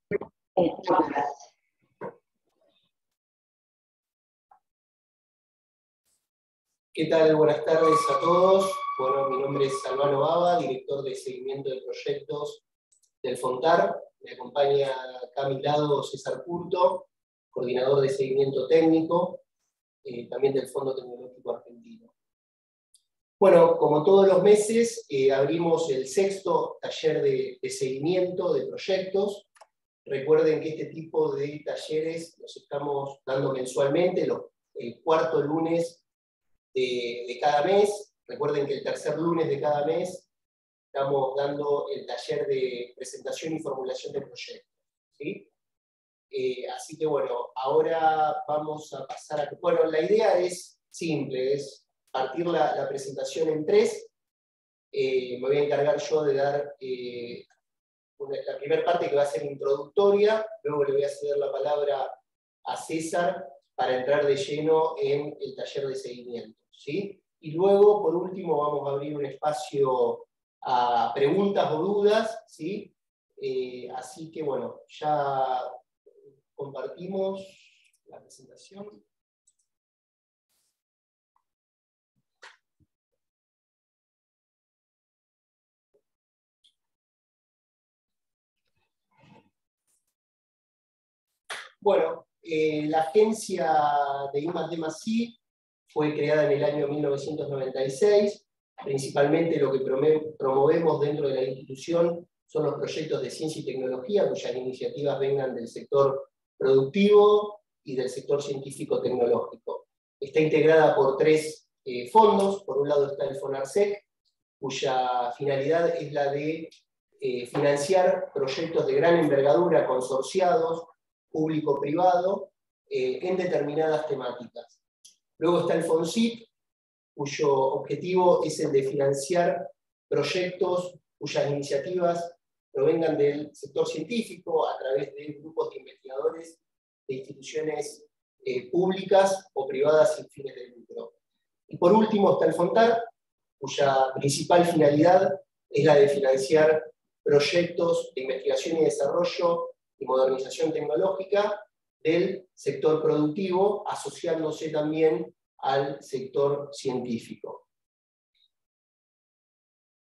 ¿Qué tal? Buenas tardes a todos. Bueno, mi nombre es Albano Baba, director de seguimiento de proyectos del FONTAR. Me acompaña acá a mi lado César Curto, coordinador de seguimiento técnico, también del Fondo Tecnológico Argentino. Bueno, como todos los meses, abrimos el 6º taller de seguimiento de proyectos. Recuerden que este tipo de talleres los estamos dando mensualmente, el 4.º lunes de cada mes. Recuerden que el 3.er lunes de cada mes estamos dando el taller de presentación y formulación de proyectos, ¿sí? Así que bueno, ahora vamos a pasar a... Bueno, la idea es simple, es partir la presentación en 3. Me voy a encargar yo de dar la primera parte, que va a ser introductoria, luego le voy a ceder la palabra a César para entrar de lleno en el taller de seguimiento, ¿sí? Y luego, por último, vamos a abrir un espacio a preguntas o dudas, ¿sí? Así que bueno, ya compartimos la presentación. Bueno, la agencia de I+D+I fue creada en el año 1996. Principalmente lo que promovemos dentro de la institución son los proyectos de ciencia y tecnología, cuyas iniciativas vengan del sector productivo y del sector científico-tecnológico. Está integrada por 3 fondos. Por un lado está el FONARSEC, cuya finalidad es la de financiar proyectos de gran envergadura consorciados, público-privado, en determinadas temáticas. Luego está el FONCIP, cuyo objetivo es el de financiar proyectos cuyas iniciativas provengan del sector científico a través de grupos de investigadores de instituciones públicas o privadas sin fines de lucro. Y por último está el FONTAR, cuya principal finalidad es la de financiar proyectos de investigación y desarrollo y modernización tecnológica del sector productivo, asociándose también al sector científico.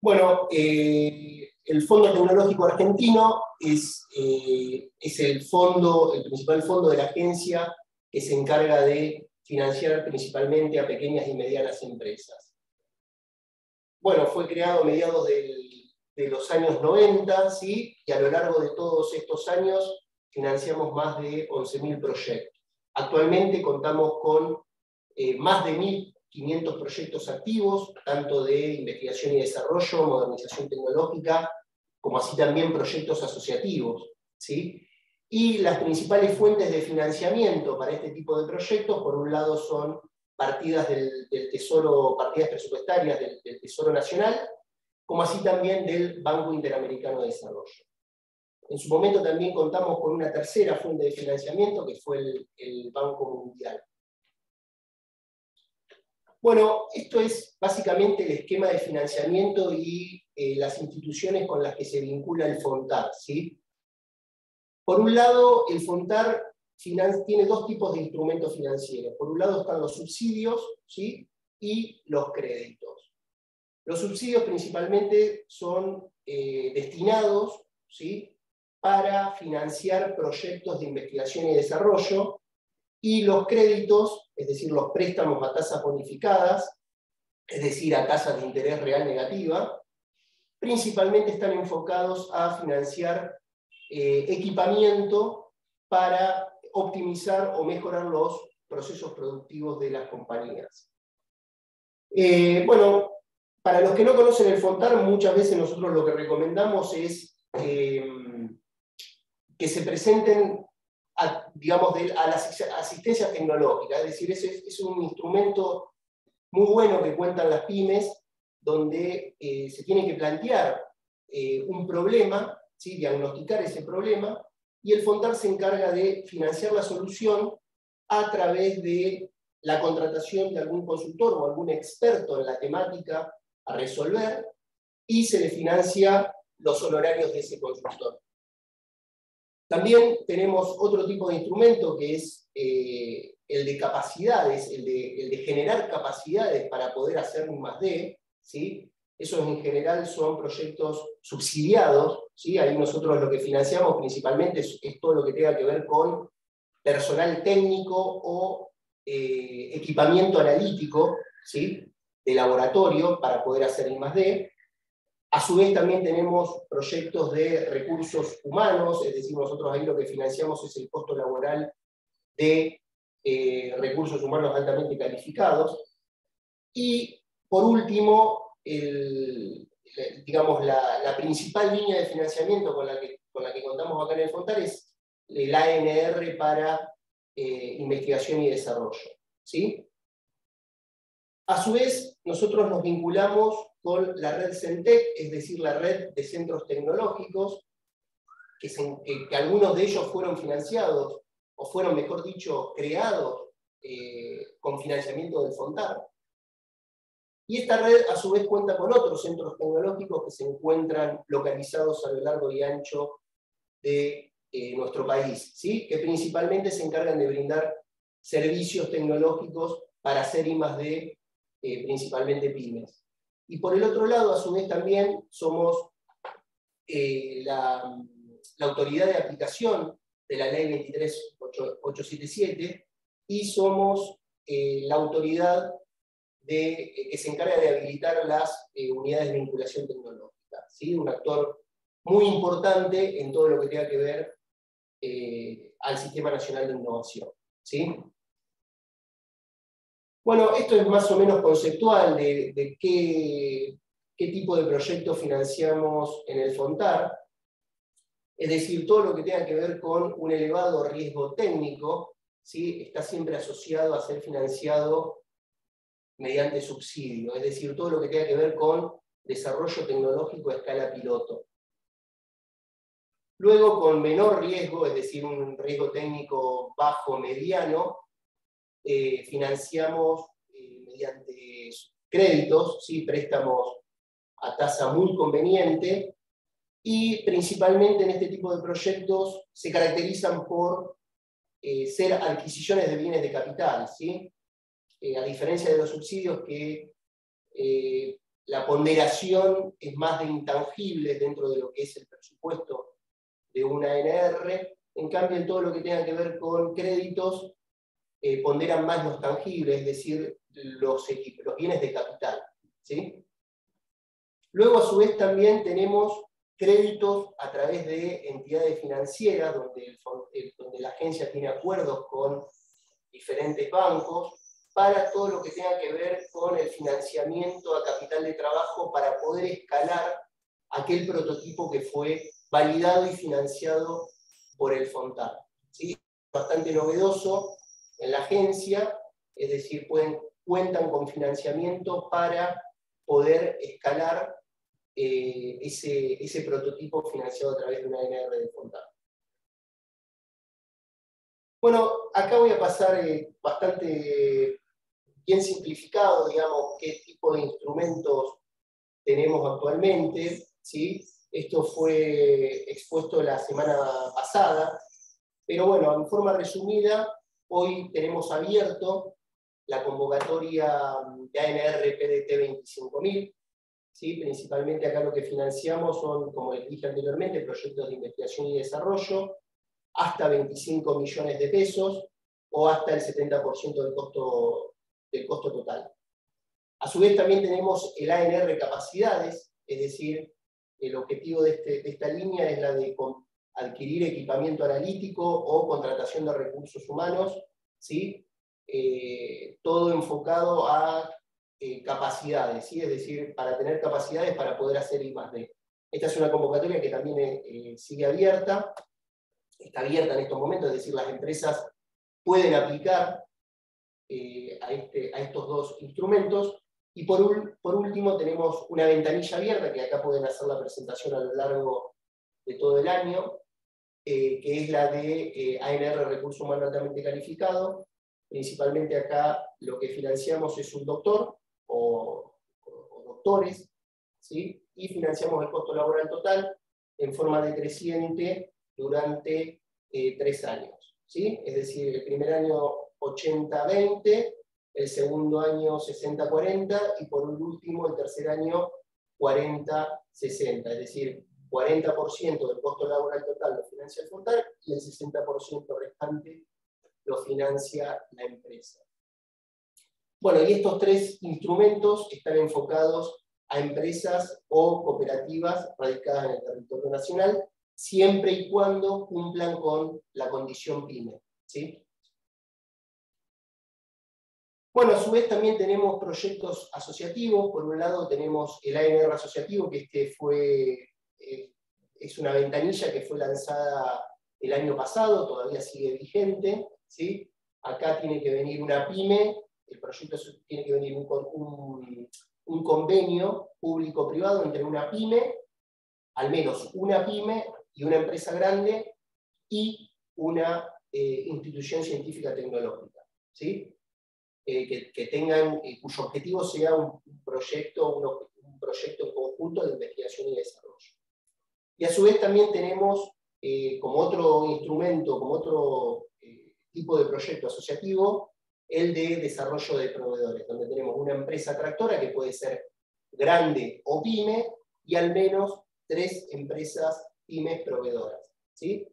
Bueno, el Fondo Tecnológico Argentino es el principal fondo de la agencia que se encarga de financiar principalmente a pequeñas y medianas empresas. Bueno, fue creado a mediados de los años 90, ¿sí? Y a lo largo de todos estos años financiamos más de 11.000 proyectos. Actualmente contamos con más de 1.500 proyectos activos, tanto de investigación y desarrollo, modernización tecnológica, como así también proyectos asociativos, ¿sí? Y las principales fuentes de financiamiento para este tipo de proyectos, por un lado, son partidas del Tesoro, partidas presupuestarias del Tesoro Nacional, como así también del Banco Interamericano de Desarrollo. En su momento también contamos con una tercera fuente de financiamiento, que fue el Banco Mundial. Bueno, esto es básicamente el esquema de financiamiento y las instituciones con las que se vincula el FONTAR, ¿sí? Por un lado, el FONTAR tiene 2 tipos de instrumentos financieros. Por un lado están los subsidios, ¿sí? Y los créditos. Los subsidios principalmente son destinados, ¿sí?, para financiar proyectos de investigación y desarrollo, y los créditos, es decir, los préstamos a tasas bonificadas, es decir, a tasas de interés real negativa, principalmente están enfocados a financiar equipamiento para optimizar o mejorar los procesos productivos de las compañías. Bueno, para los que no conocen el FONTAR, muchas veces nosotros lo que recomendamos es que se presenten a las asistencias tecnológicas, es decir, es un instrumento muy bueno que cuentan las pymes, donde se tiene que plantear un problema, ¿sí?, diagnosticar ese problema, y el FONTAR se encarga de financiar la solución a través de la contratación de algún consultor o algún experto en la temática a resolver, y se le financia los honorarios de ese consultor. También tenemos otro tipo de instrumento que es el de capacidades, el de generar capacidades para poder hacer un +D, ¿sí? Esos en general son proyectos subsidiados, ¿sí? Ahí nosotros lo que financiamos principalmente es todo lo que tenga que ver con personal técnico o equipamiento analítico, ¿sí? De laboratorio para poder hacer el +D. A su vez también tenemos proyectos de recursos humanos, es decir, nosotros ahí lo que financiamos es el costo laboral de recursos humanos altamente calificados. Y por último, digamos, la principal línea de financiamiento con la que contamos acá en el FONTAR es el ANR para investigación y desarrollo, ¿sí? A su vez, nosotros nos vinculamos con la red CENTEC, es decir, la red de centros tecnológicos, que algunos de ellos fueron financiados, o fueron, mejor dicho, creados con financiamiento del FONTAR. Y esta red, a su vez, cuenta con otros centros tecnológicos que se encuentran localizados a lo largo y ancho de nuestro país, ¿sí? Que principalmente se encargan de brindar servicios tecnológicos para hacer I+D, principalmente pymes. Y por el otro lado, a su vez, también somos la autoridad de aplicación de la ley 23877 y somos la autoridad que se encarga de habilitar las unidades de vinculación tecnológica, ¿sí? Un actor muy importante en todo lo que tenga que ver al Sistema Nacional de Innovación, ¿sí? Bueno, esto es más o menos conceptual de qué tipo de proyectos financiamos en el FONTAR, es decir, todo lo que tenga que ver con un elevado riesgo técnico, ¿sí? Está siempre asociado a ser financiado mediante subsidio, es decir, todo lo que tenga que ver con desarrollo tecnológico a escala piloto. Luego, con menor riesgo, es decir, un riesgo técnico bajo mediano, financiamos mediante créditos, ¿sí? Préstamos a tasa muy conveniente, y principalmente en este tipo de proyectos se caracterizan por ser adquisiciones de bienes de capital, ¿sí? A diferencia de los subsidios que la ponderación es más de intangibles dentro de lo que es el presupuesto de una ANR, en cambio en todo lo que tenga que ver con créditos ponderan más los tangibles, es decir, los bienes de capital, ¿sí? Luego, a su vez, también tenemos créditos a través de entidades financieras, donde la agencia tiene acuerdos con diferentes bancos, para todo lo que tenga que ver con el financiamiento a capital de trabajo para poder escalar aquel prototipo que fue validado y financiado por el FONTAR, ¿sí? Bastante novedoso en la agencia, es decir, cuentan con financiamiento para poder escalar ese prototipo financiado a través de una ANR de FONTAR. Bueno, acá voy a pasar bastante bien simplificado, digamos, qué tipo de instrumentos tenemos actualmente, ¿sí? Esto fue expuesto la semana pasada, pero bueno, en forma resumida, hoy tenemos abierto la convocatoria de ANR PDT 25.000, ¿sí? Principalmente acá lo que financiamos son, como les dije anteriormente, proyectos de investigación y desarrollo, hasta 25 millones de pesos, o hasta el 70% del costo total. A su vez también tenemos el ANR Capacidades, es decir, el objetivo de esta línea es la de adquirir equipamiento analítico o contratación de recursos humanos, ¿sí? Todo enfocado a capacidades, ¿sí? Es decir, para tener capacidades para poder hacer I+D. Esta es una convocatoria que también sigue abierta, está abierta en estos momentos, es decir, las empresas pueden aplicar a estos dos instrumentos. Y por último tenemos una ventanilla abierta, que acá pueden hacer la presentación a lo largo de todo el año, que es la de ANR Recurso Humano Altamente Calificado. Principalmente acá lo que financiamos es un doctor o doctores, ¿sí? Y financiamos el costo laboral total en forma decreciente durante 3 años. ¿Sí? Es decir, el primer año 80-20, el segundo año 60-40 y por último el tercer año 40-60. Es decir, 40% del costo laboral total lo financia el FONTAR y el 60% restante lo financia la empresa. Bueno, y estos 3 instrumentos están enfocados a empresas o cooperativas radicadas en el territorio nacional, siempre y cuando cumplan con la condición PYME. ¿Sí? Bueno, a su vez también tenemos proyectos asociativos. Por un lado tenemos el ANR asociativo, que es una ventanilla que fue lanzada el año pasado, todavía sigue vigente. ¿Sí? Acá tiene que venir una PYME, el proyecto tiene que venir un convenio público-privado entre una PYME, al menos una PYME y una empresa grande, y una institución científica tecnológica. ¿Sí? Que tengan, cuyo objetivo sea un proyecto en conjunto de investigación y desarrollo. Y a su vez también tenemos como otro instrumento, como otro tipo de proyecto asociativo, el de desarrollo de proveedores, donde tenemos una empresa tractora que puede ser grande o PYME, y al menos 3 empresas PYME proveedoras. ¿Sí?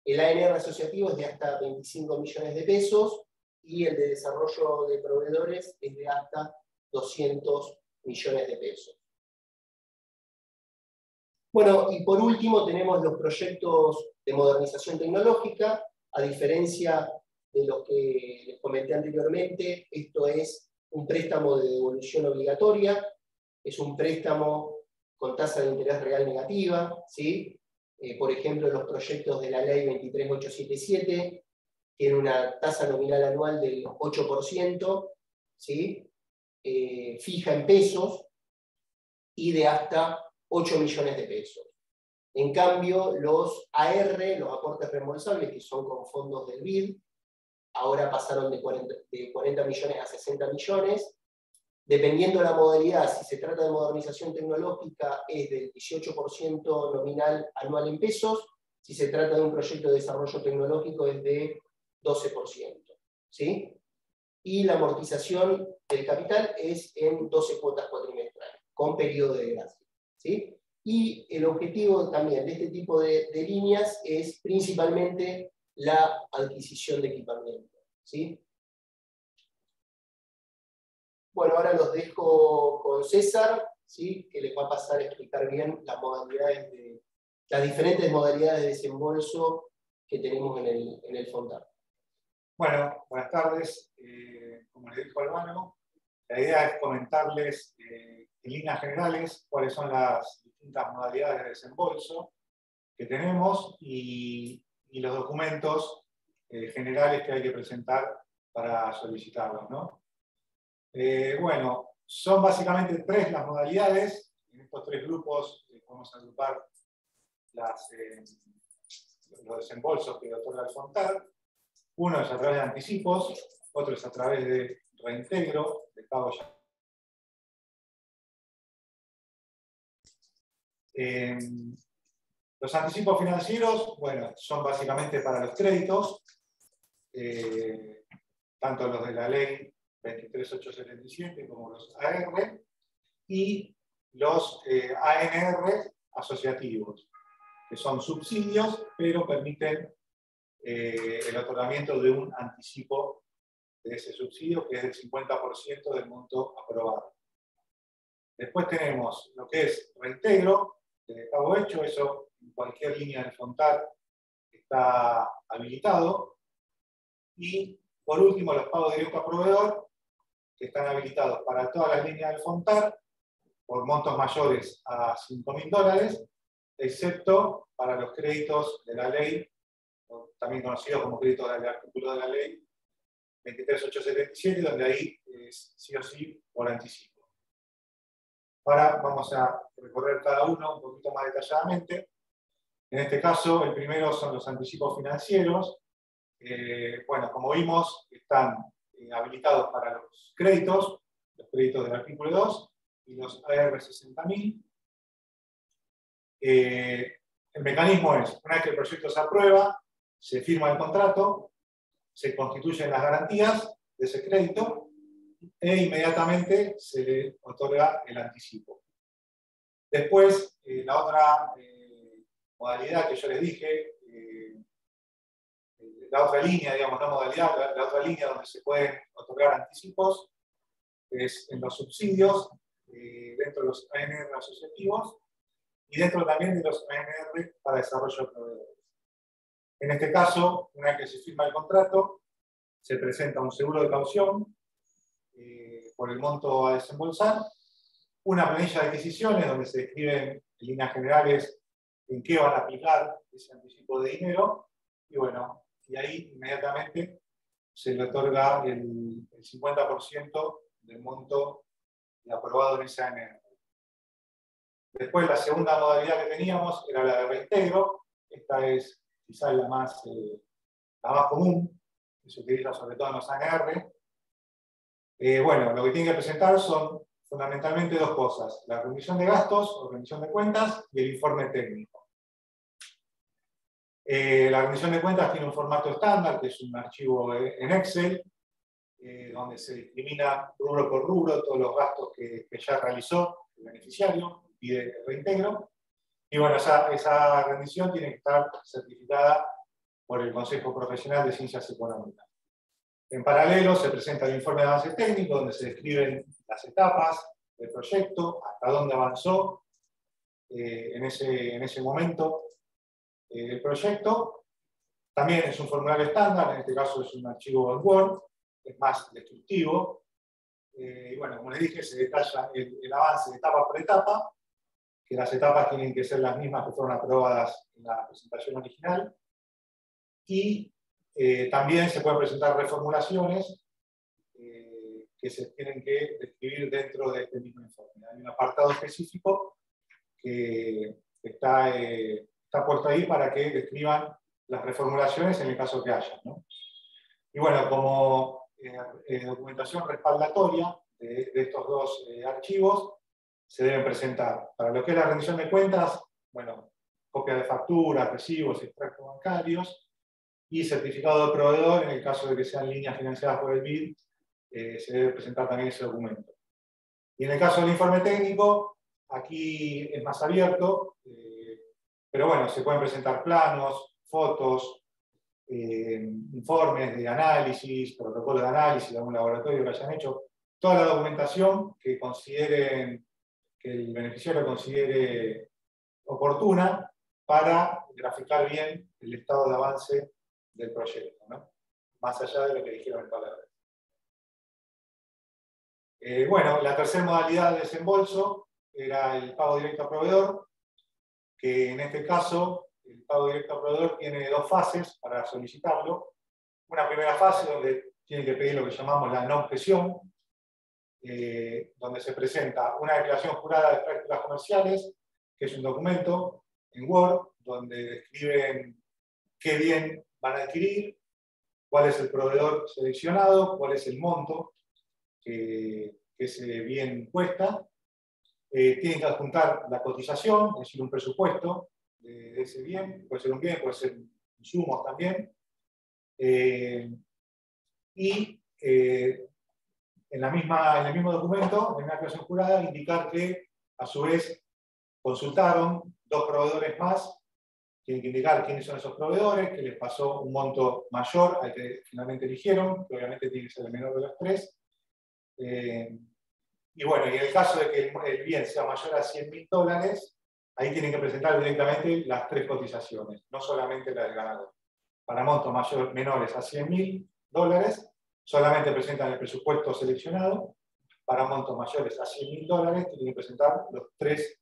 El ANR asociativo es de hasta 25 millones de pesos, y el de desarrollo de proveedores es de hasta 200 millones de pesos. Bueno, y por último tenemos los proyectos de modernización tecnológica. A diferencia de los que les comenté anteriormente, esto es un préstamo de devolución obligatoria, es un préstamo con tasa de interés real negativa, ¿sí? Por ejemplo, los proyectos de la ley 23877, tiene una tasa nominal anual del 8%, ¿sí? Fija en pesos, y de hasta 8 millones de pesos. En cambio, los AR, los aportes reembolsables, que son con fondos del BID, ahora pasaron de 40 millones a 60 millones. Dependiendo de la modalidad, si se trata de modernización tecnológica, es del 18% nominal anual en pesos. Si se trata de un proyecto de desarrollo tecnológico, es de 12%. ¿Sí? Y la amortización del capital es en 12 cuotas cuatrimestrales, con periodo de gracia. ¿Sí? Y el objetivo también de este tipo de líneas es principalmente la adquisición de equipamiento. ¿Sí? Bueno, ahora los dejo con César, ¿sí? Que les va a pasar a explicar bien las diferentes modalidades de desembolso que tenemos en el FONTAR. Bueno, buenas tardes. Como le dijo Albano, la idea es comentarles en líneas generales cuáles son las distintas modalidades de desembolso que tenemos y los documentos generales que hay que presentar para solicitarlos, ¿no? Bueno, son básicamente 3 las modalidades. En estos 3 grupos podemos agrupar los desembolsos que otorga el FONTAR. Uno es a través de anticipos, otro es a través de reintegro, de pago ya. Los anticipos financieros, bueno, son básicamente para los créditos, tanto los de la ley 23877 como los AR, y los ANR asociativos, que son subsidios, pero permiten el otorgamiento de un anticipo de ese subsidio, que es del 50% del monto aprobado. Después tenemos lo que es reintegro de pago hecho, eso en cualquier línea del FONTAR está habilitado. Y por último, los pagos directos a proveedor, que están habilitados para todas las líneas del FONTAR, por montos mayores a $5.000, excepto para los créditos de la ley, también conocidos como créditos del artículo de la ley 23877, donde ahí es sí o sí por anticipo. Ahora vamos a recorrer cada uno un poquito más detalladamente. En este caso, el primero son los anticipos financieros. Bueno, como vimos, están habilitados para los créditos del artículo 2 y los AR 60.000. el mecanismo es, una vez que el proyecto se aprueba, se firma el contrato, se constituyen las garantías de ese crédito e inmediatamente se le otorga el anticipo. Después, la otra modalidad que yo les dije, la otra línea, digamos, no modalidad, la otra línea donde se pueden otorgar anticipos es en los subsidios, dentro de los ANR asociativos y dentro también de los ANR para desarrollo de proveedores. En este caso, una vez que se firma el contrato, se presenta un seguro de caución por el monto a desembolsar, una planilla de adquisiciones donde se describen en líneas generales en qué van a aplicar ese anticipo de dinero, y bueno, y ahí inmediatamente se le otorga el 50% del monto aprobado en ese ANR. Después, la segunda modalidad que teníamos era la de reintegro. Esta es quizás la más común, que se utiliza sobre todo en los ANR. Bueno, lo que tienen que presentar son fundamentalmente dos cosas: la rendición de gastos o rendición de cuentas y el informe técnico. La rendición de cuentas tiene un formato estándar, que es un archivo en Excel, donde se discrimina rubro por rubro todos los gastos que ya realizó el beneficiario, pide el reintegro. Y bueno, esa rendición tiene que estar certificada por el Consejo Profesional de Ciencias Económicas. En paralelo se presenta el informe de avance técnico, donde se describen las etapas del proyecto, hasta dónde avanzó en ese momento el proyecto. También es un formulario estándar, en este caso es un archivo en Word, es más destructivo. Y bueno, como les dije, se detalla el avance de etapa por etapa, que las etapas tienen que ser las mismas que fueron aprobadas en la presentación original. Y también se pueden presentar reformulaciones que se tienen que describir dentro de este mismo informe. Hay un apartado específico que está puesto ahí para que describan las reformulaciones en el caso que haya, ¿no? Y bueno, como documentación respaldatoria de estos dos archivos, se deben presentar, para lo que es la rendición de cuentas, bueno, copia de facturas, recibos, extractos bancarios y certificado de proveedor. En el caso de que sean líneas financiadas por el BID, se debe presentar también ese documento. Y en el caso del informe técnico, aquí es más abierto, pero bueno, se pueden presentar planos, fotos, informes de análisis, protocolos de análisis de algún laboratorio que hayan hecho, toda la documentación que consideren, que el beneficiario considere oportuna para graficar bien el estado de avance del proyecto, ¿no? Más allá de lo que dijeron en palabras. Bueno, la tercera modalidad de desembolso era el pago directo a proveedor, que en este caso el pago directo a proveedor tiene dos fases para solicitarlo. Una primera fase donde tiene que pedir lo que llamamos la no objeción, donde se presenta una declaración jurada de prácticas comerciales, que es un documento en Word, donde describen qué bien van a adquirir, cuál es el proveedor seleccionado, cuál es el monto que ese bien cuesta. Tienen que adjuntar la cotización, es decir, un presupuesto de ese bien, puede ser un bien, puede ser insumos también. Y en el mismo documento, en una declaración jurada, indicar que a su vez consultaron dos proveedores más, tienen que indicar quiénes son esos proveedores, que les pasó un monto mayor al que finalmente eligieron, que obviamente tiene que ser el menor de los tres. Y bueno, y en el caso de que el bien sea mayor a $100.000, ahí tienen que presentar directamente las tres cotizaciones, no solamente la del ganador. Para montos menores a $100.000, solamente presentan el presupuesto seleccionado. Para montos mayores a $100.000, tienen que presentar los tres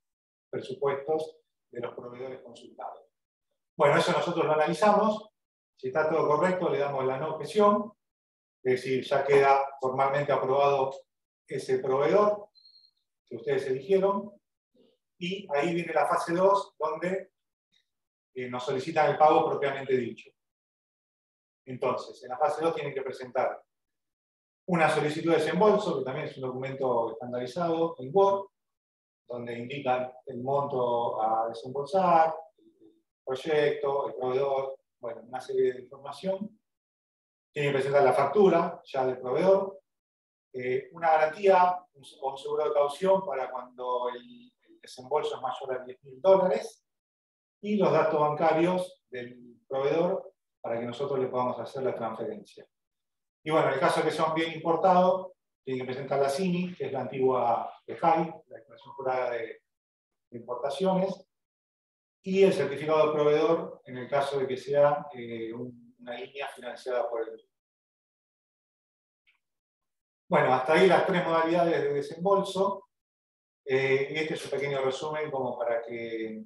presupuestos de los proveedores consultados. Bueno, eso nosotros lo analizamos. Si está todo correcto, le damos la no objeción, es decir, ya queda formalmente aprobado ese proveedor que ustedes eligieron. Y ahí viene la fase 2, donde nos solicitan el pago propiamente dicho. Entonces, en la fase 2 tienen que presentar una solicitud de desembolso, que también es un documento estandarizado en Word, donde indican el monto a desembolsar, proyecto, el proveedor, bueno, una serie de información. Tiene que presentar la factura ya del proveedor, una garantía o un seguro de caución para cuando el desembolso es mayor a $10.000 y los datos bancarios del proveedor para que nosotros le podamos hacer la transferencia. Y bueno, en el caso de que sea un bien importado, tiene que presentar la CINI, que es la antigua EJAI, la Declaración Jurada de Importaciones, y el certificado de proveedor en el caso de que sea una línea financiada por el. Bueno, hasta ahí las tres modalidades de desembolso. Este es un pequeño resumen como para que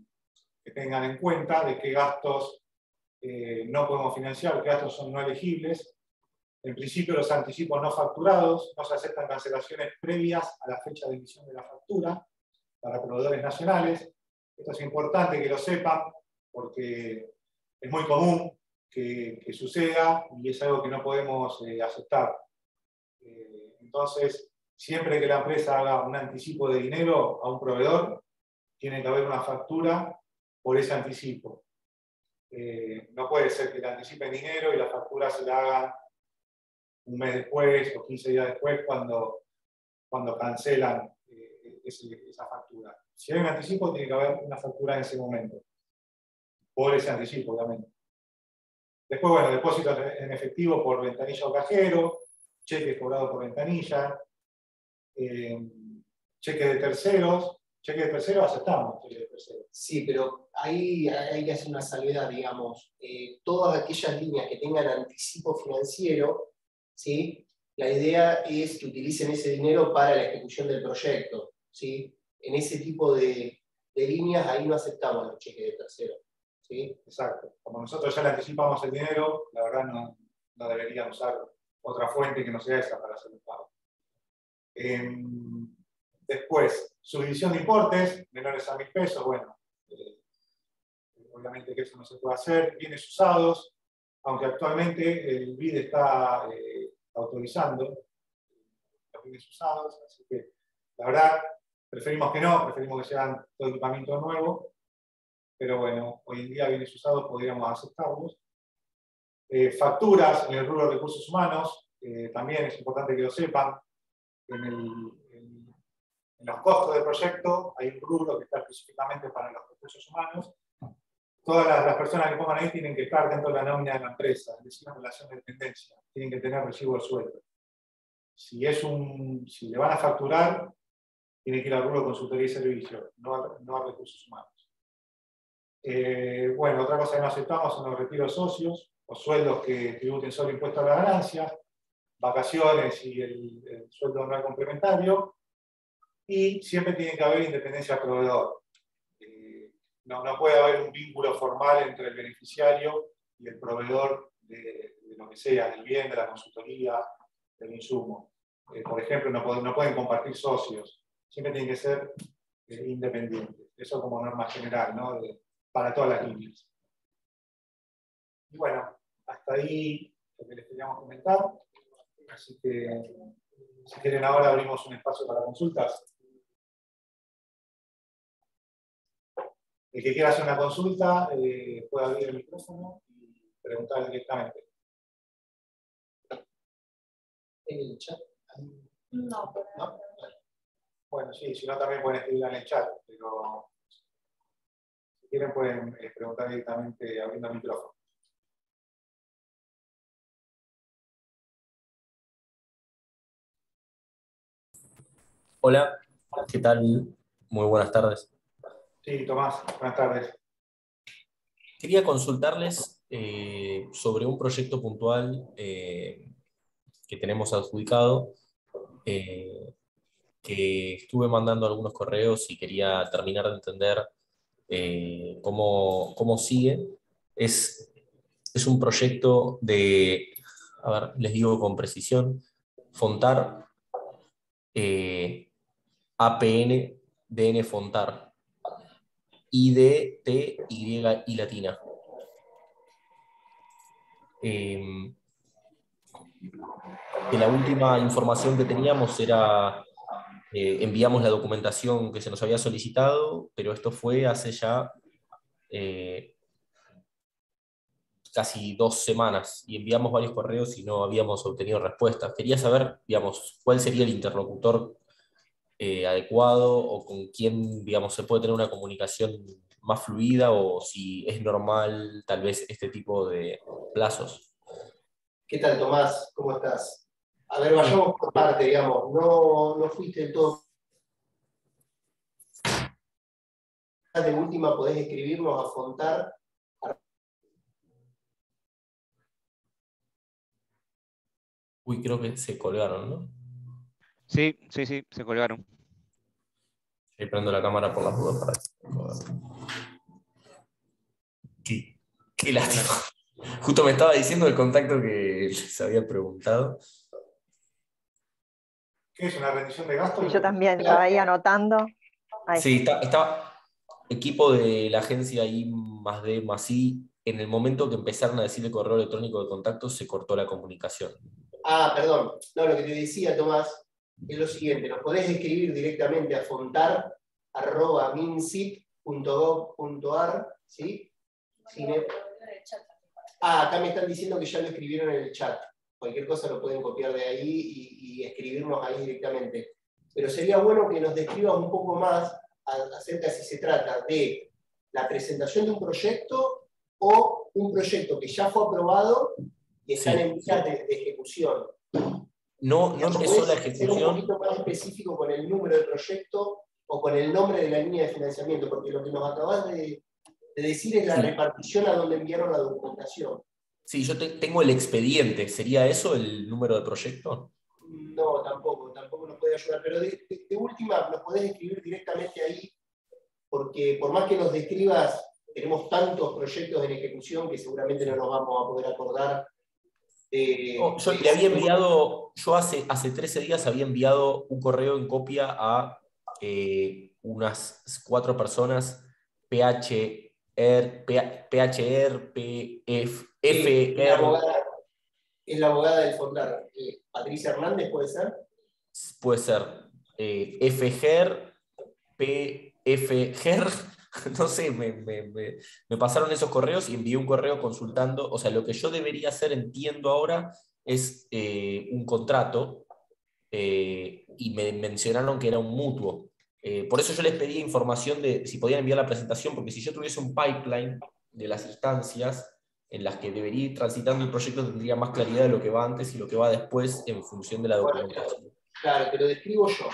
tengan en cuenta de qué gastos no podemos financiar, qué gastos son no elegibles. En principio, los anticipos no facturados, no se aceptan cancelaciones previas a la fecha de emisión de la factura para proveedores nacionales. Esto es importante que lo sepan porque es muy común que suceda y es algo que no podemos aceptar. Entonces, siempre que la empresa haga un anticipo de dinero a un proveedor, tiene que haber una factura por ese anticipo. No puede ser que le anticipen dinero y la factura se la hagan un mes después o 15 días después cuando cancelan esa factura. Si hay un anticipo, tiene que haber una factura en ese momento, por ese anticipo, obviamente. Después, bueno, depósitos en efectivo por ventanilla o cajero, cheques cobrados por ventanilla, cheques de terceros. Cheques de terceros aceptamos, cheques de terceros. Sí, pero ahí hay que hacer una salvedad, digamos. Todas aquellas líneas que tengan anticipo financiero, ¿sí? La idea es que utilicen ese dinero para la ejecución del proyecto, ¿sí? En ese tipo de líneas, ahí no aceptamos los cheques de terceros, ¿sí? Exacto. Como nosotros ya le anticipamos el dinero, la verdad no deberían usar otra fuente que no sea esa para hacer el pago. Después, subdivisión de importes, menores a 1.000 pesos, bueno, obviamente que eso no se puede hacer. Bienes usados, aunque actualmente el BID está autorizando los bienes usados, así que la verdad preferimos que no, preferimos que sean todo equipamiento nuevo, pero bueno, hoy en día bienes usados podríamos aceptarlos. Facturas en el rubro de recursos humanos, también es importante que lo sepan. En los costos del proyecto hay un rubro que está específicamente para los recursos humanos. Todas las personas que pongan ahí tienen que estar dentro de la nómina de la empresa, es decir, en relación de dependencia. Tienen que tener recibo de sueldo. Si le van a facturar, tiene que ir al rubro de consultoría y servicio, no a recursos humanos. Bueno, otra cosa que no aceptamos son los retiros socios, o sueldos que tributen solo impuesto a la ganancia, vacaciones y el sueldo anual complementario, y siempre tiene que haber independencia del proveedor. No puede haber un vínculo formal entre el beneficiario y el proveedor de lo que sea, del bien, de la consultoría, del insumo. Por ejemplo, no pueden compartir socios, siempre tienen que ser independientes. Eso como norma general, ¿no? Para todas las líneas. Y bueno, hasta ahí lo que les queríamos comentar. Así que, si quieren, ahora abrimos un espacio para consultas. El que quiera hacer una consulta puede abrir el micrófono y preguntar directamente. ¿En el chat? No. ¿No? Bueno, sí, si no también pueden escribir en el chat, pero si quieren pueden preguntar directamente abriendo el micrófono. Hola, ¿qué tal? Muy buenas tardes. Sí, Tomás, buenas tardes. Quería consultarles sobre un proyecto puntual que tenemos adjudicado, que estuve mandando algunos correos y quería terminar de entender cómo sigue. Es un proyecto de, a ver, les digo con precisión, Fontar, APN, DN Fontar. ID, T, Y y latina. Que la última información que teníamos era, enviamos la documentación que se nos había solicitado, pero esto fue hace ya casi 2 semanas y enviamos varios correos y no habíamos obtenido respuestas. Quería saber, digamos, cuál sería el interlocutor adecuado o con quién, digamos, se puede tener una comunicación más fluida o si es normal tal vez este tipo de plazos. ¿Qué tal, Tomás? ¿Cómo estás? A ver, vayamos por parte, digamos. No fuiste del todo. De última podés escribirnos a Fontar. Uy, creo que se colgaron, ¿no? Sí, se colgaron. Estoy prendo la cámara por las dudas para... Qué lástima. Justo me estaba diciendo el contacto que les había preguntado. ¿Qué es una rendición de gastos? Sí, yo también estaba ahí anotando. Ahí. Sí, estaba equipo de la agencia I+D+I. En el momento que empezaron a decir el correo electrónico de contacto, se cortó la comunicación. Ah, perdón. No, lo que te decía, Tomás, es lo siguiente. Nos podés escribir directamente a fontar@minsip.gov.ar, ¿sí? Acá me están diciendo que ya lo escribieron en el chat. Cualquier cosa lo pueden copiar de ahí y escribirnos ahí directamente. Pero sería bueno que nos describas un poco más acerca de si se trata de la presentación de un proyecto o un proyecto que ya fue aprobado y está en vías de ejecución. No empezó la Ser un ejecución. poquito más específico con el número de proyecto o con el nombre de la línea de financiamiento, porque lo que nos acabas de decir es la repartición a donde enviaron la documentación. Sí, yo tengo el expediente. ¿Sería eso el número de proyecto? No, tampoco nos puede ayudar, pero de última nos podés escribir directamente ahí, porque por más que nos describas, tenemos tantos proyectos en ejecución que seguramente no nos vamos a poder acordar. Yo le había enviado, yo hace 13 días había enviado un correo en copia a unas 4 personas, PHR, es la abogada del Fontar. Patricia Hernández, ¿puede ser? Puede ser. FGER, PFGER, no sé, me pasaron esos correos y envié un correo consultando. O sea, lo que yo debería hacer, entiendo ahora, es un contrato y me mencionaron que era un mutuo. Por eso yo les pedí información de si podían enviar la presentación, porque si yo tuviese un pipeline de las instancias en las que debería ir transitando el proyecto, tendría más claridad de lo que va antes y lo que va después en función de la documentación. Claro, te lo describo yo.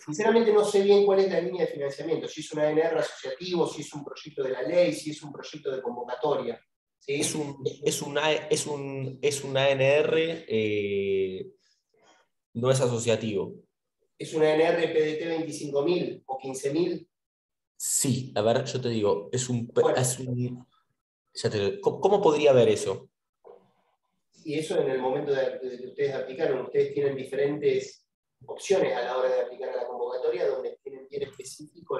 Sinceramente no sé bien cuál es la línea de financiamiento, si es un ANR asociativo, si es un proyecto de la ley, si es un proyecto de convocatoria. ¿Sí? Es un ANR, no es asociativo. ¿Es una ANR PDT 25.000 o 15.000? Sí, a ver, yo te digo, ¿cómo podría ver eso? Y eso en el momento de que ustedes aplicaron, ustedes tienen diferentes opciones a la hora de aplicar a la convocatoria, donde tienen bien específico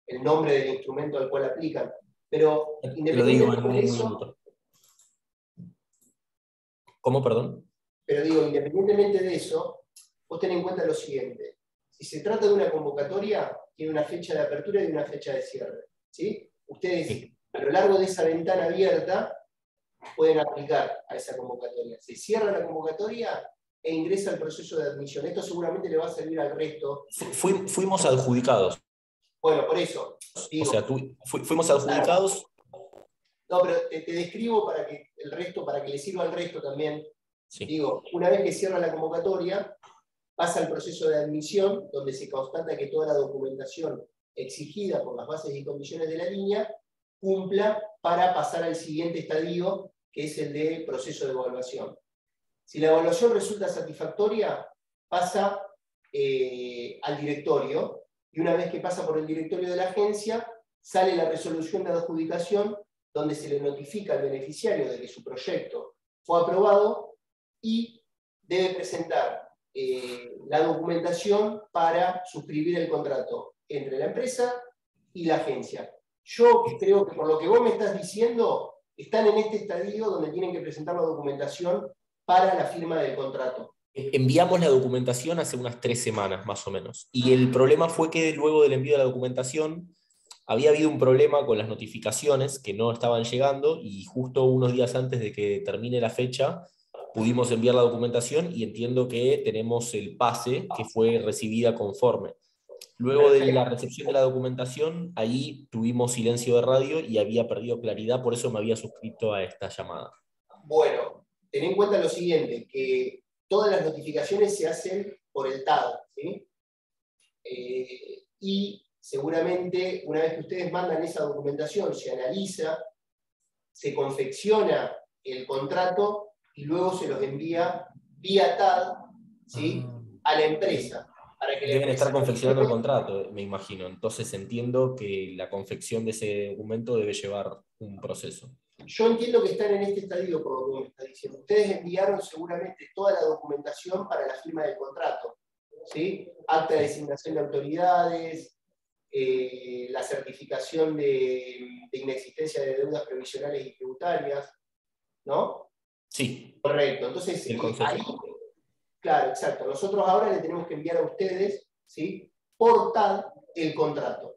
el nombre del instrumento al cual aplican. Pero independientemente de eso... ¿Cómo, perdón? Pero digo, independientemente de eso, vos ten en cuenta lo siguiente. Si se trata de una convocatoria, tiene una fecha de apertura y una fecha de cierre. ¿Sí? Ustedes, a lo largo de esa ventana abierta, pueden aplicar a esa convocatoria. Se cierra la convocatoria e ingresa al proceso de admisión. Esto seguramente le va a servir al resto. Fuimos adjudicados. Bueno, por eso. Digo, o sea, fuimos adjudicados. No, pero te describo para que le sirva al resto también. Sí. Digo, una vez que cierra la convocatoria, pasa al proceso de admisión, donde se constata que toda la documentación exigida por las bases y condiciones de la línea cumpla para pasar al siguiente estadio, que es el de proceso de evaluación. Si la evaluación resulta satisfactoria, pasa al directorio, y una vez que pasa por el directorio de la agencia, sale la resolución de adjudicación, donde se le notifica al beneficiario de que su proyecto fue aprobado y debe presentar la documentación para suscribir el contrato entre la empresa y la agencia. Yo creo que por lo que vos me estás diciendo, están en este estadio donde tienen que presentar la documentación para la firma del contrato. Enviamos la documentación hace unas 3 semanas, más o menos. Y el problema fue que luego del envío de la documentación, había habido un problema con las notificaciones que no estaban llegando y justo unos días antes de que termine la fecha pudimos enviar la documentación y entiendo que tenemos el pase que fue recibida conforme. Luego de la recepción de la documentación, ahí tuvimos silencio de radio y había perdido claridad, por eso me había suscrito a esta llamada. Bueno, ten en cuenta lo siguiente, que todas las notificaciones se hacen por el TAD, ¿sí? Y seguramente una vez que ustedes mandan esa documentación, se analiza, se confecciona el contrato y luego se los envía vía TAD, ¿sí? A la empresa. Para que Deben estar confeccionando el contrato, me imagino. Entonces entiendo que la confección de ese documento debe llevar un proceso. Yo entiendo que están en este estadio, por lo que me está diciendo. Ustedes enviaron seguramente toda la documentación para la firma del contrato, ¿sí? Acta de designación de autoridades, la certificación de inexistencia de deudas provisionales y tributarias, ¿no? Sí. Correcto. Entonces, ahí, claro, exacto. Nosotros ahora le tenemos que enviar a ustedes, ¿sí? Por TAD el contrato.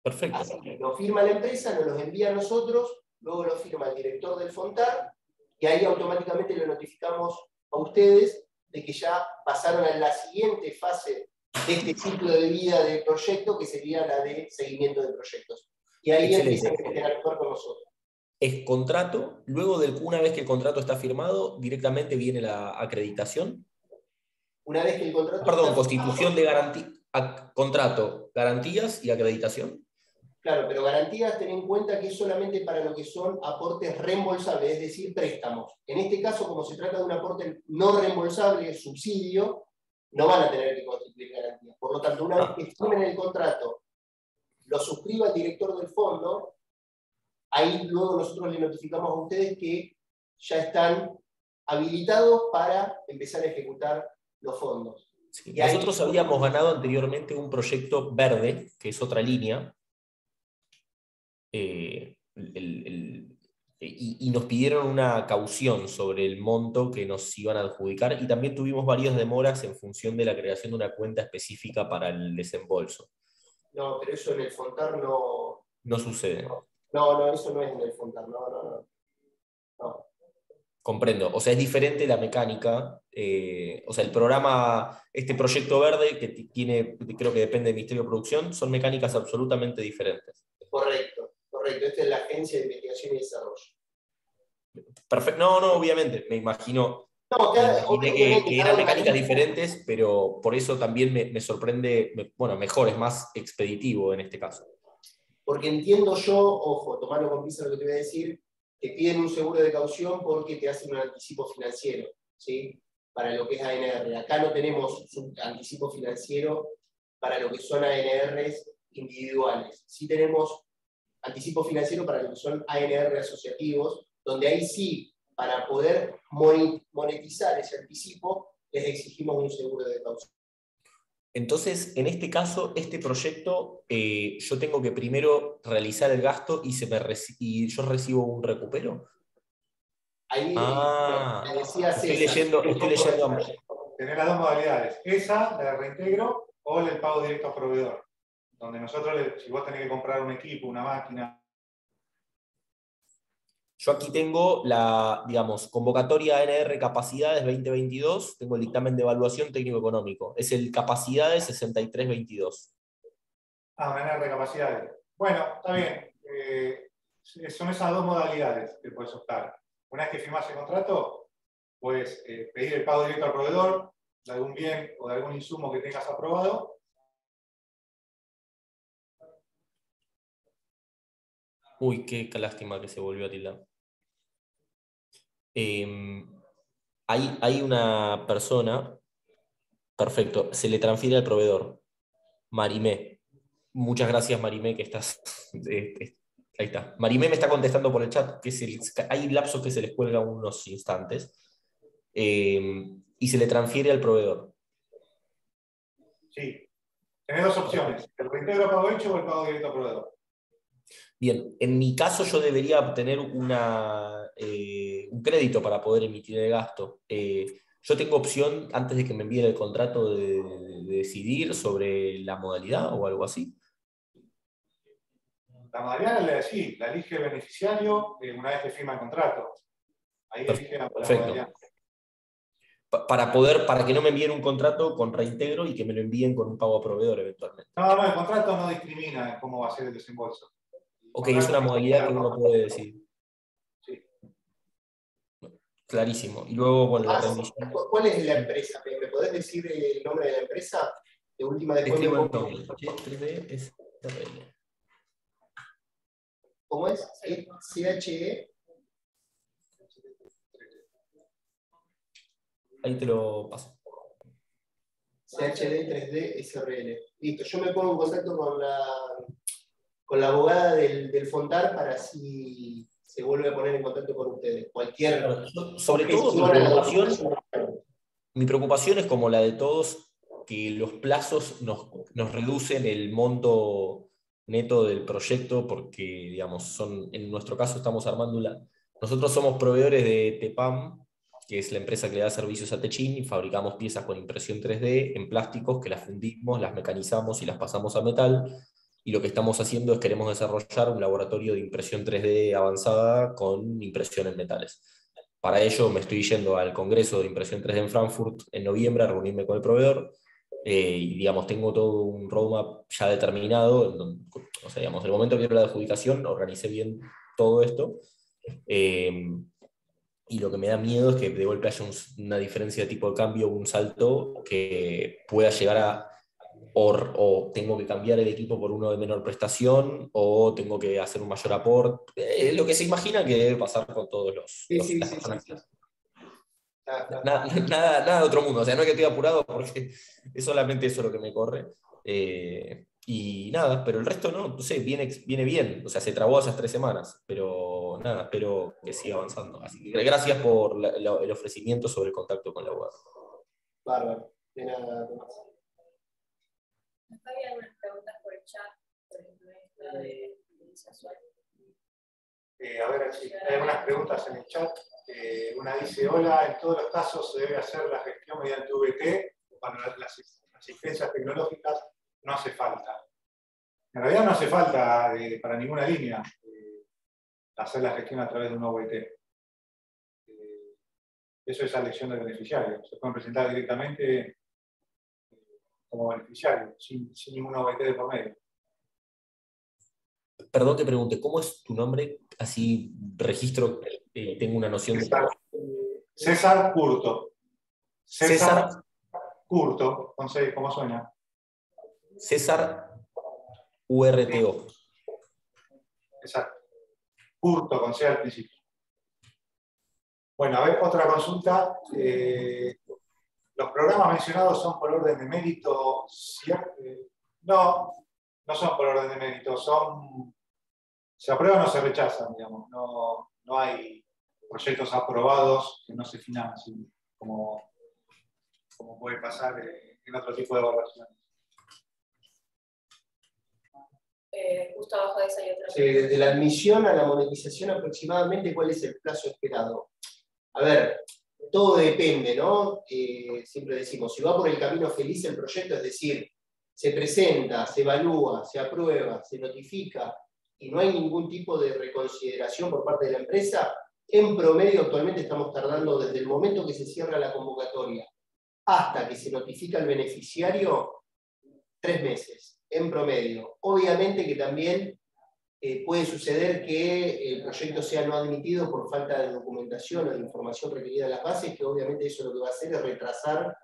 Perfecto. Así que lo firma la empresa, nos los envía a nosotros, luego lo firma el director del FONTAR, y ahí automáticamente le notificamos a ustedes de que ya pasaron a la siguiente fase de este ciclo de vida del proyecto, que sería la de seguimiento de proyectos. Y ahí empiezan a interactuar con nosotros. Es contrato, luego una vez que el contrato está firmado, directamente viene la acreditación. Una vez que el contrato Perdón, constitución de garantía, contrato, garantías y acreditación. Claro, pero garantías, ten en cuenta que es solamente para lo que son aportes reembolsables, es decir, préstamos. En este caso, como se trata de un aporte no reembolsable, subsidio, no van a tener que constituir garantías. Por lo tanto, una vez que firmen el contrato, lo suscriba el director del fondo, ahí luego nosotros le notificamos a ustedes que ya están habilitados para empezar a ejecutar los fondos. Sí. Nosotros habíamos ganado anteriormente un proyecto verde, que es otra línea, y nos pidieron una caución sobre el monto que nos iban a adjudicar y también tuvimos varias demoras en función de la creación de una cuenta específica para el desembolso. No, pero eso en el FONTAR no... No sucede. No, eso no es en el FONTAR, no. Comprendo, o sea, es diferente la mecánica, o sea, el programa, este proyecto verde que tiene, creo que depende del Ministerio de Producción, son mecánicas absolutamente diferentes. Correcto, esta es la Agencia de Investigación y Desarrollo. Perfecto, no, obviamente, me imaginé que eran mecánicas diferentes, pero por eso también me sorprende, bueno, mejor, es más expeditivo en este caso. Porque entiendo yo, ojo, tomarlo con pinzas lo que te voy a decir, te piden un seguro de caución porque te hacen un anticipo financiero, ¿sí? Para lo que es ANR. Acá no tenemos un anticipo financiero para lo que son ANRs individuales. Sí tenemos anticipo financiero para lo que son ANR asociativos, donde ahí sí, para poder monetizar ese anticipo, les exigimos un seguro de caución. Entonces, en este caso, este proyecto, yo tengo que primero realizar el gasto y yo recibo un recupero. Ahí me decía estoy César. leyendo. Tener las dos modalidades, esa, la de reintegro, o el pago directo a proveedor. Donde nosotros, si vos tenés que comprar un equipo, una máquina. Yo aquí tengo la, digamos, convocatoria ANR Capacidades 2022, tengo el dictamen de evaluación técnico-económico. Es el Capacidades 6322. ANR Capacidades. Bueno, está bien. Son esas dos modalidades que puedes optar. Una vez que firmás el contrato, puedes pedir el pago directo al proveedor de algún bien o de algún insumo que tengas aprobado. Uy, qué lástima que se volvió a tildar. Hay una persona, perfecto, se le transfiere al proveedor, Marimé. Muchas gracias, Marimé, que estás... ahí está. Marimé me está contestando por el chat, que hay lapsos que se les cuelga unos instantes, y se le transfiere al proveedor. Sí. Tenés dos opciones, el reintegro a pago hecho o el pago directo al proveedor. Bien, en mi caso yo debería obtener un crédito para poder emitir el gasto. Yo tengo opción, antes de que me envíen el contrato, de decidir sobre la modalidad o algo así. La modalidad sí, la elige el beneficiario una vez que firma el contrato. Ahí elige la modalidad. Para que no me envíen un contrato con reintegro y que me lo envíen con un pago a proveedor eventualmente. No, el contrato no discrimina en cómo va a ser el desembolso. Ok, es una modalidad que uno puede decidir. Sí. Clarísimo. Y luego, bueno, la rendición. ¿Cuál es la empresa? ¿Me podés decir el nombre de la empresa? De última, después Escribo me el pongo. nombre. 3D SRL. ¿Cómo es? CHE. Ahí te lo paso. CHD 3D SRL. Listo, yo me pongo en contacto con la abogada del Fondar para así se vuelve a poner en contacto con ustedes. Cualquier. Sobre todo, mi preocupación es como la de todos, que los plazos nos reducen el monto neto del proyecto, porque, digamos, en nuestro caso estamos armando nosotros somos proveedores de TEPAM, que es la empresa que le da servicios a Techin, y fabricamos piezas con impresión 3D en plásticos que las fundimos, las mecanizamos y las pasamos a metal. Y lo que estamos haciendo es queremos desarrollar un laboratorio de impresión 3D avanzada con impresión en metales. Para ello me estoy yendo al Congreso de Impresión 3D en Frankfurt en noviembre a reunirme con el proveedor. Y digamos, tengo todo un roadmap ya determinado. O sea, digamos, en el momento que quiero la adjudicación, organicé bien todo esto. Y lo que me da miedo es que de golpe haya una diferencia de tipo de cambio, un salto que pueda llegar a o tengo que cambiar el equipo por uno de menor prestación, o tengo que hacer un mayor aporte. Lo que se imagina que debe pasar con todos las personas. Sí. Nada de otro mundo, o sea, no es que estoy apurado porque es solamente eso lo que me corre. Y nada, pero el resto no sé, viene bien, o sea, se trabó esas 3 semanas, pero nada, espero que siga avanzando. Así que gracias por el ofrecimiento sobre el contacto con la abogada. Bárbaro, de nada, Tomás. Había algunas preguntas por el chat, por ejemplo, esta de Sasual. A ver, si hay algunas preguntas en el chat. Una dice, hola, en todos los casos se debe hacer la gestión mediante VT, cuando las asistencias tecnológicas no hace falta. En realidad no hace falta para ninguna línea hacer la gestión a través de un OVT. Eso es a elección del beneficiario. Se pueden presentar directamente como beneficiario, sin ningún OVT de por medio. Perdón que pregunte, ¿cómo es tu nombre? Así registro, tengo una noción César Curto. César Curto, no sé cómo suena. César URTO. Exacto. Curto, con C al principio. Bueno, a ver, otra consulta. ¿Los programas mencionados son por orden de mérito? No son por orden de mérito, se aprueban o se rechazan, digamos. No hay proyectos aprobados que no se financien, como puede pasar en otro tipo de evaluaciones. Justo abajo de esa hay otra. Sí, desde la admisión a la monetización aproximadamente, ¿cuál es el plazo esperado? A ver, todo depende, ¿no? Siempre decimos, si va por el camino feliz el proyecto, es decir, se presenta, se evalúa, se aprueba, se notifica y no hay ningún tipo de reconsideración por parte de la empresa, en promedio actualmente estamos tardando desde el momento que se cierra la convocatoria hasta que se notifica al beneficiario 3 meses, en promedio. Obviamente que también puede suceder que el proyecto sea no admitido por falta de documentación o de información requerida en las bases, que obviamente eso lo que va a hacer es retrasar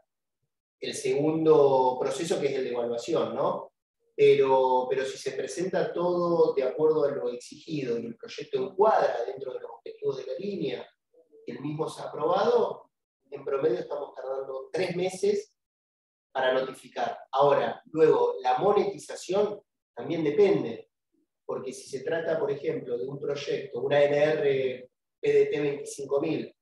el segundo proceso, que es el de evaluación, ¿no? Pero si se presenta todo de acuerdo a lo exigido y el proyecto encuadra dentro de los objetivos de la línea y el mismo se ha aprobado, en promedio estamos tardando 3 meses para notificar. Ahora, luego, la monetización también depende, porque si se trata, por ejemplo, de un proyecto, una ANR PDT 25.000,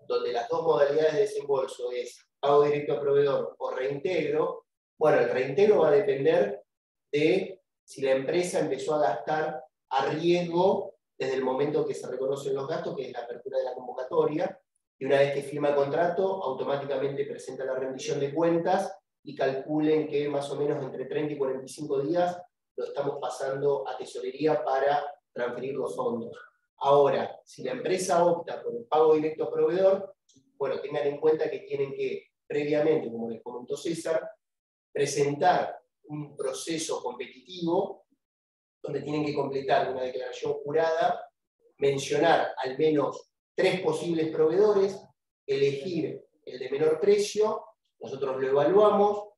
donde las dos modalidades de desembolso es pago directo a proveedor o reintegro, bueno, el reintegro va a depender de si la empresa empezó a gastar a riesgo desde el momento que se reconocen los gastos, que es la apertura de la convocatoria, y una vez que firma el contrato, automáticamente presenta la rendición de cuentas y calculen que más o menos entre 30 y 45 días lo estamos pasando a tesorería para transferir los fondos. Ahora, si la empresa opta por el pago directo a proveedor, bueno, tengan en cuenta que tienen que, previamente, como les comentó César, presentar un proceso competitivo donde tienen que completar una declaración jurada, mencionar al menos 3 posibles proveedores, elegir el de menor precio, nosotros lo evaluamos,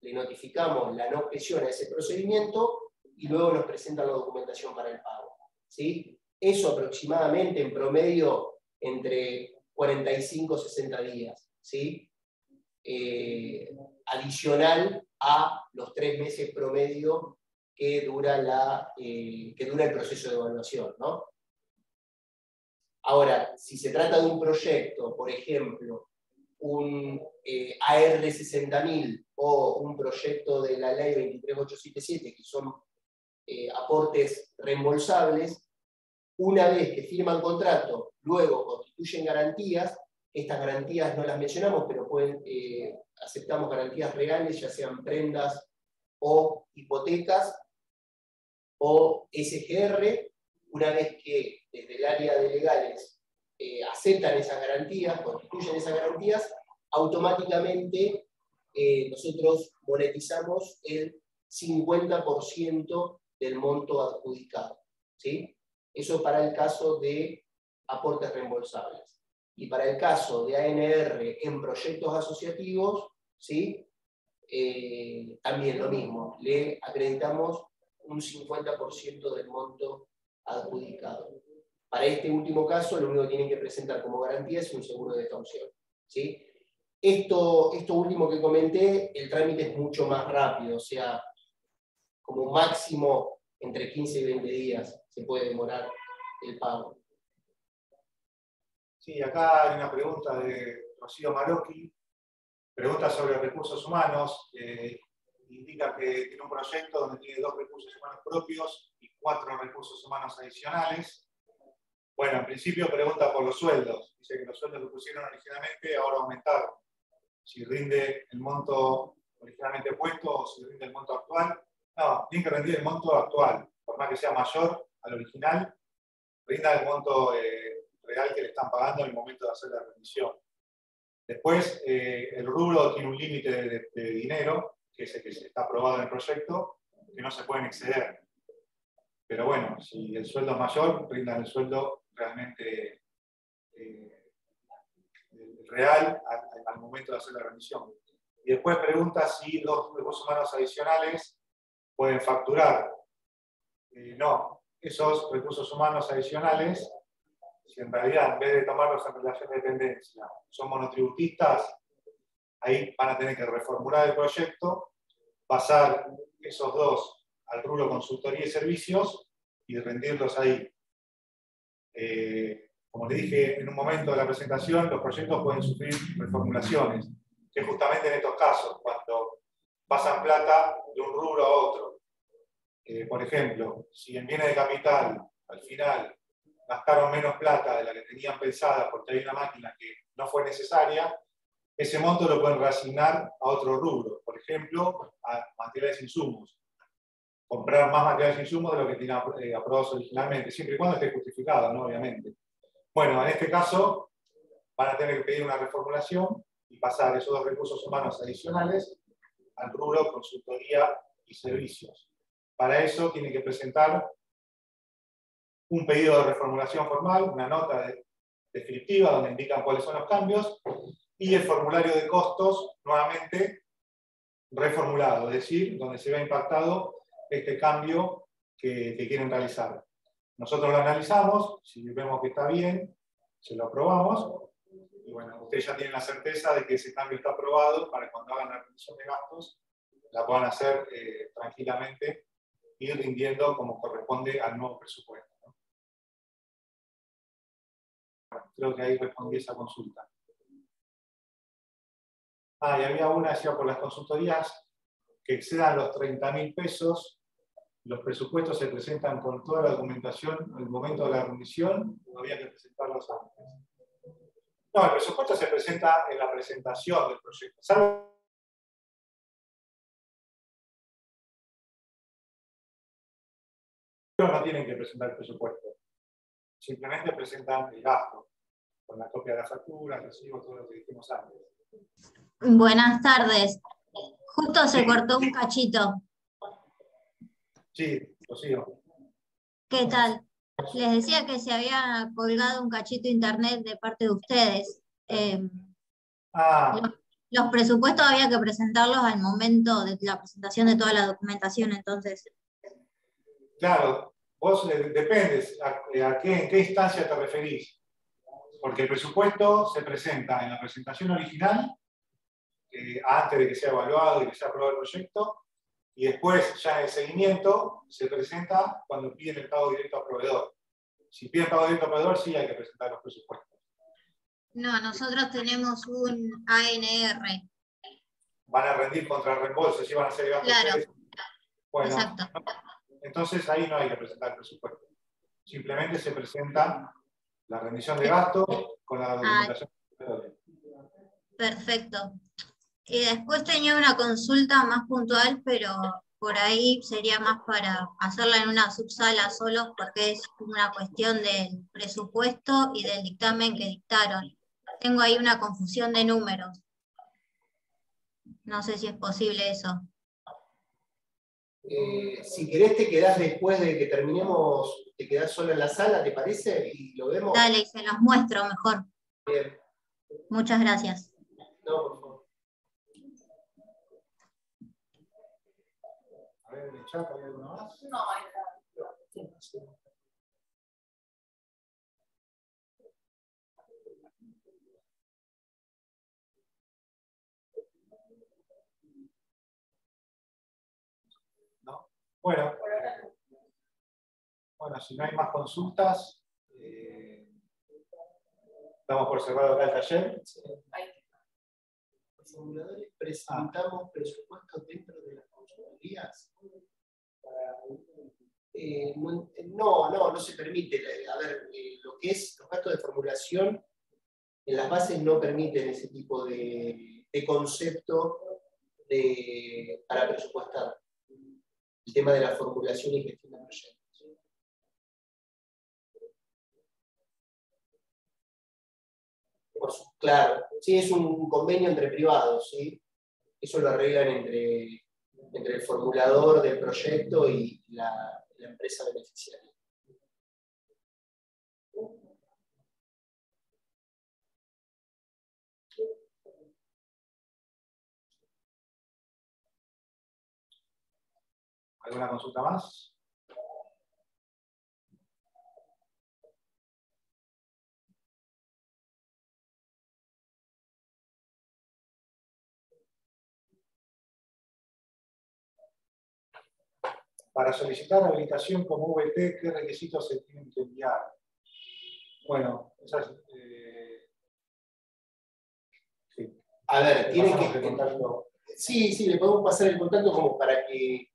le notificamos la no objeción a ese procedimiento y luego nos presentan la documentación para el pago. ¿Sí? Eso aproximadamente en promedio entre 45 y 60 días. ¿Sí? Adicional a los 3 meses promedio que dura el proceso de evaluación, ¿no? Ahora, si se trata de un proyecto, por ejemplo, un AR 60.000 o un proyecto de la ley 23877, que son aportes reembolsables, una vez que firman contrato, luego constituyen garantías. Estas garantías no las mencionamos, pero aceptamos garantías reales, ya sean prendas o hipotecas o SGR. Una vez que desde el área de legales aceptan esas garantías, constituyen esas garantías, automáticamente nosotros monetizamos el 50% del monto adjudicado. ¿Sí? Eso para el caso de aportes reembolsables. Y para el caso de ANR en proyectos asociativos, ¿sí? También lo mismo, le acreditamos un 50% del monto adjudicado. Para este último caso, lo único que tienen que presentar como garantía es un seguro de caución. ¿Sí? Esto último que comenté, el trámite es mucho más rápido, o sea, como máximo entre 15 y 20 días se puede demorar el pago. Sí, acá hay una pregunta de Rocío Marocchi. Pregunta sobre recursos humanos. Indica que tiene un proyecto donde tiene 2 recursos humanos propios y 4 recursos humanos adicionales. Bueno, en principio pregunta por los sueldos. Dice que los sueldos que pusieron originalmente ahora aumentaron. Si rinde el monto originalmente puesto o si rinde el monto actual. No, tiene que rendir el monto actual. Por más que sea mayor al original, rinda el monto real que le están pagando en el momento de hacer la rendición. Después, el rubro tiene un límite de dinero, que es el que está aprobado en el proyecto, que no se pueden exceder. Pero bueno, si el sueldo es mayor, rindan el sueldo realmente real al momento de hacer la rendición. Y después pregunta si 2 recursos humanos adicionales pueden facturar. No, esos recursos humanos adicionales, si en realidad en vez de tomarlos en relación de dependencia son monotributistas, ahí van a tener que reformular el proyecto, pasar esos 2 al rubro consultoría y servicios y rendirlos ahí. Como le dije en un momento de la presentación, los proyectos pueden sufrir reformulaciones, que justamente en estos casos, cuando pasan plata de un rubro a otro. Por ejemplo, si en bienes de capital, al final, gastaron menos plata de la que tenían pensada porque hay una máquina que no fue necesaria, ese monto lo pueden reasignar a otro rubro. Por ejemplo, a materiales e insumos. Comprar más materiales e insumos de lo que tenían aprobados originalmente, siempre y cuando esté justificado, ¿no? Obviamente. Bueno, en este caso, van a tener que pedir una reformulación y pasar esos 2 recursos humanos adicionales al rubro consultoría y servicios. Para eso tienen que presentar un pedido de reformulación formal, una nota descriptiva donde indican cuáles son los cambios, y el formulario de costos, nuevamente reformulado, es decir, donde se ve impactado este cambio que quieren realizar. Nosotros lo analizamos, si vemos que está bien, se lo aprobamos, y bueno, ustedes ya tienen la certeza de que ese cambio está aprobado para cuando hagan la rendición de gastos, la puedan hacer tranquilamente y rindiendo como corresponde al nuevo presupuesto, ¿no? Bueno, creo que ahí respondí esa consulta. Y había una, decía, por las consultorías que excedan los 30.000 pesos, los presupuestos se presentan con toda la documentación en el momento de la rendición, no había que presentarlos antes. No, el presupuesto se presenta en la presentación del proyecto. Salvo Pero no tienen que presentar el presupuesto. Simplemente presentan el gasto, con la copia de la factura, el recibo, todo lo que dijimos antes. Buenas tardes. Justo se Sí. cortó un cachito. Sí, lo sigo. ¿Qué tal? Les decía que se había colgado un cachito internet de parte de ustedes. Ah, Los presupuestos había que presentarlos al momento de la presentación de toda la documentación, entonces. claro, vos dependes en qué instancia te referís. Porque el presupuesto se presenta en la presentación original, antes de que sea evaluado y que sea aprobado el proyecto, y después, ya en el seguimiento, se presenta cuando piden el pago directo a proveedor. Si piden pago directo a proveedor, sí hay que presentar los presupuestos. No, nosotros tenemos un ANR. Van a rendir contra reembolso, si van a hacer gastos. Claro, Bueno, exacto. entonces ahí no hay que presentar el presupuesto. Simplemente se presenta la rendición de gastos con la documentación. Perfecto. Y después tenía una consulta más puntual, pero por ahí sería más para hacerla en una subsala solo, porque es una cuestión del presupuesto y del dictamen que dictaron. Tengo ahí una confusión de números. No sé si es posible eso. Si querés te quedás después de que terminemos, te quedás solo en la sala, ¿te parece? Y lo vemos. Dale, y se los muestro mejor. Bien. Muchas gracias. No, por favor. A ver, en el chat, ¿hay alguno más? No, ahí está. ¿No? Bueno, si no hay más consultas, damos por cerrado acá el taller. Los formuladores presentamos presupuestos dentro de las consultorías. No se permite. A ver, lo que es los gastos de formulación en las bases no permiten ese tipo de concepto para presupuestar. El tema de la formulación y gestión de proyectos. Claro, sí, es un convenio entre privados, ¿sí? Eso lo arreglan entre el formulador del proyecto y la empresa beneficiaria. ¿Alguna consulta más? Para solicitar habilitación como VT, ¿qué requisitos se tienen que enviar? Bueno, esas, sí. A ver, tienen Pasamos que... el contacto. Sí, le podemos pasar el contacto como para que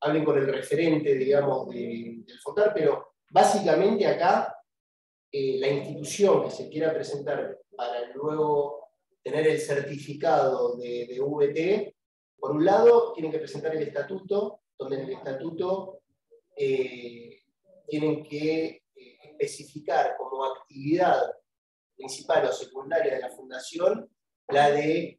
hablen con el referente, digamos, del FONTAR, pero básicamente acá la institución que se quiera presentar para luego tener el certificado de VT, por un lado tienen que presentar el estatuto, donde en el estatuto tienen que especificar como actividad principal o secundaria de la fundación la de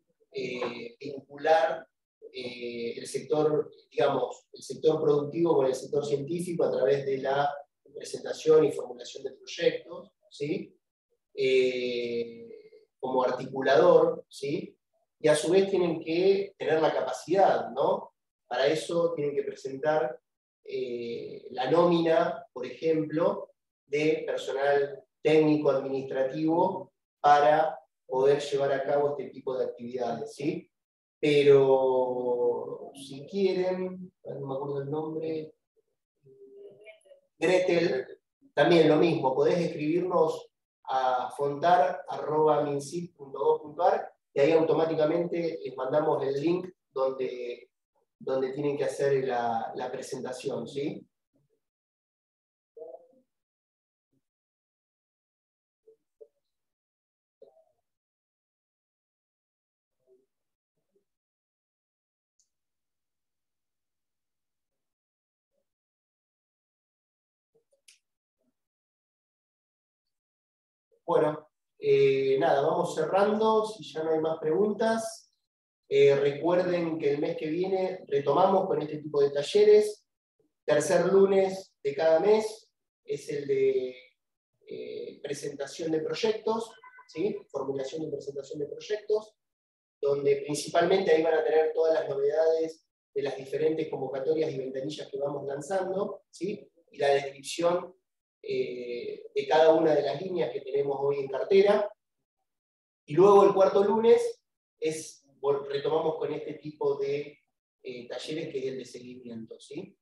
vincular el sector, digamos, el sector productivo con el sector científico a través de la presentación y formulación de proyectos, ¿sí? Como articulador, ¿sí? Y a su vez tienen que tener la capacidad, ¿no? Para eso tienen que presentar la nómina, por ejemplo, de personal técnico administrativo para poder llevar a cabo este tipo de actividades, ¿sí? Pero si quieren, no me acuerdo el nombre, Gretel, también lo mismo, podés escribirnos a fontar@minsip.gov.ar y ahí automáticamente les mandamos el link donde tienen que hacer la presentación, ¿sí? Bueno, nada, vamos cerrando, si ya no hay más preguntas. Recuerden que el mes que viene retomamos con este tipo de talleres. Tercer lunes de cada mes es el de presentación de proyectos, ¿sí? Formulación y presentación de proyectos, donde principalmente ahí van a tener todas las novedades de las diferentes convocatorias y ventanillas que vamos lanzando, ¿sí? Y la descripción de cada una de las líneas que tenemos hoy en cartera. Y luego el cuarto lunes retomamos con este tipo de talleres que es el de seguimiento, ¿sí?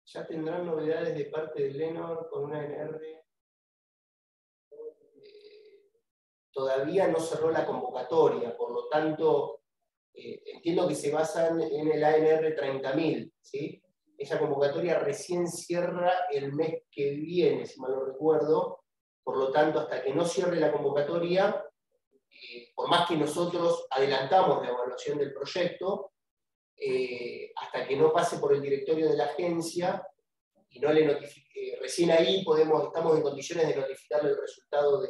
Ya tendrán novedades de parte de Lenor con una ANR. Todavía no cerró la convocatoria, por lo tanto, entiendo que se basan en el ANR 30.000, ¿sí? Esa convocatoria recién cierra el mes que viene, si mal no recuerdo, por lo tanto, hasta que no cierre la convocatoria, por más que nosotros adelantamos la evaluación del proyecto, hasta que no pase por el directorio de la agencia y no le notifique, recién ahí estamos en condiciones de notificarle el resultado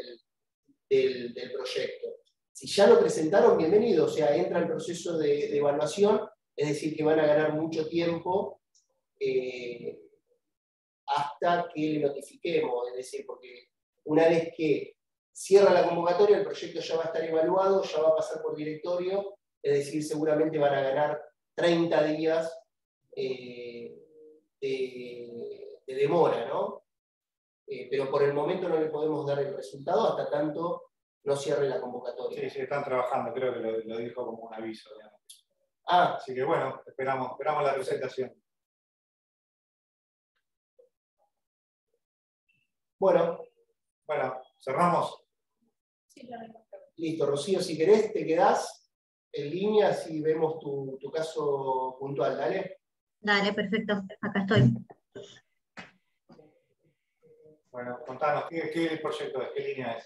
del proyecto. Si ya lo presentaron, bienvenido, o sea, entra el proceso de evaluación, es decir, que van a ganar mucho tiempo hasta que le notifiquemos, es decir, porque una vez que cierra la convocatoria, el proyecto ya va a estar evaluado, ya va a pasar por directorio, es decir, seguramente van a ganar 30 días de demora, ¿no? Pero por el momento no le podemos dar el resultado hasta tanto no cierre la convocatoria. Sí, sí, están trabajando, creo que lo dijo como un aviso, digamos. Ah, Así que bueno, esperamos la presentación. bueno, cerramos. Sí, ya no. listo, Rocío, si querés, te quedás en línea si vemos tu caso puntual, ¿dale? Dale, perfecto, acá estoy. Bueno, contanos, ¿qué proyecto es? ¿Qué línea es?